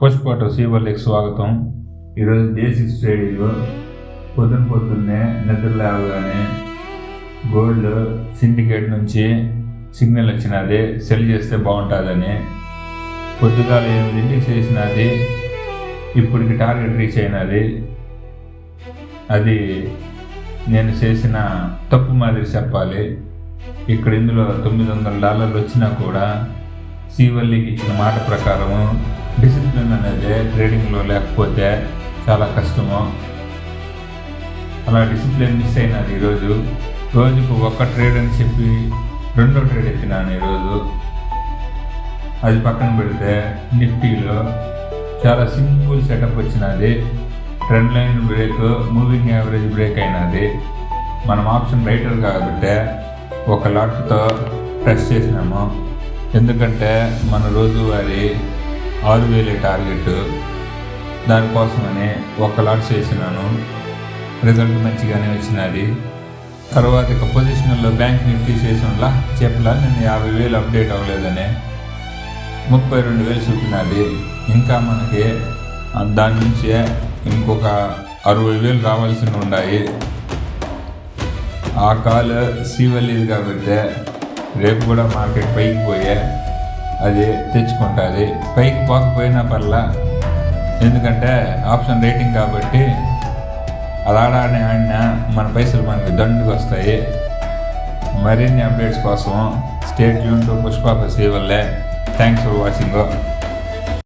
పుష్ప సీవర్లకి స్వాగతం. ఈరోజు జేసీ స్టేడియంలో పొద్దున్నే నిద్ర లేవగానే గోల్డ్ సిండికేట్ నుంచి సిగ్నల్ వచ్చినది, సెల్ చేస్తే బాగుంటుందని. పొద్దుగాల 8 చేసినది, ఇప్పటికి టార్గెట్ రీచ్ అయినది. అది నేను చేసిన తప్పు మాదిరి చెప్పాలి. ఇక్కడ ఇందులో $900 వచ్చినా కూడా సీవర్లీకి ఇచ్చిన మాట ప్రకారం డిసిప్లిన్ అనేది ట్రేడింగ్లో లేకపోతే చాలా కష్టము. అలా డిసిప్లిన్ మిస్ అయినది. రోజుకు ఒక ట్రేడ్ అని చెప్పి 2వ ట్రేడ్ ఎత్తినాను ఈరోజు. అది పక్కన పెడితే నిఫ్టీలో చాలా సింపుల్ సెటప్ వచ్చినది. Trend line break, moving average break అయినది. మనం ఆప్షన్ రైటర్ కాబట్టి ఒక లాట్తో ప్రెస్ చేసినాము. ఎందుకంటే మన రోజువారీ 6,000 టార్గెట్, దానికోసమని ఒక లాట్ చేసినాను. రిజల్ట్ మంచిగానే వచ్చినది. తర్వాత ఇక పొజిషన్లో బ్యాంక్ నిఫ్టీ చేసినలా చెప్పలా నేను 50,000 అప్డేట్ అవ్వలేదని 32,000 చూపినది. ఇంకా మనకి దాని నుంచే ఇంకొక 60,000 రావాల్సి ఉన్నాయి. ఆ కాల్ సీవల్లీది కాబట్టి రేపు కూడా మార్కెట్ పైకి పోయే అది తెచ్చుకుంటుంది. పైకి పోకపోయినా పర్లా, ఎందుకంటే ఆప్షన్ రేటింగ్ కాబట్టి అది ఆడినా మన పైసలు మనకి దండుకు వస్తాయి. మరిన్ని అప్డేట్స్ కోసం స్టే ట్యూన్ టు పుష్ప సీవర్లే. Thanks for watching.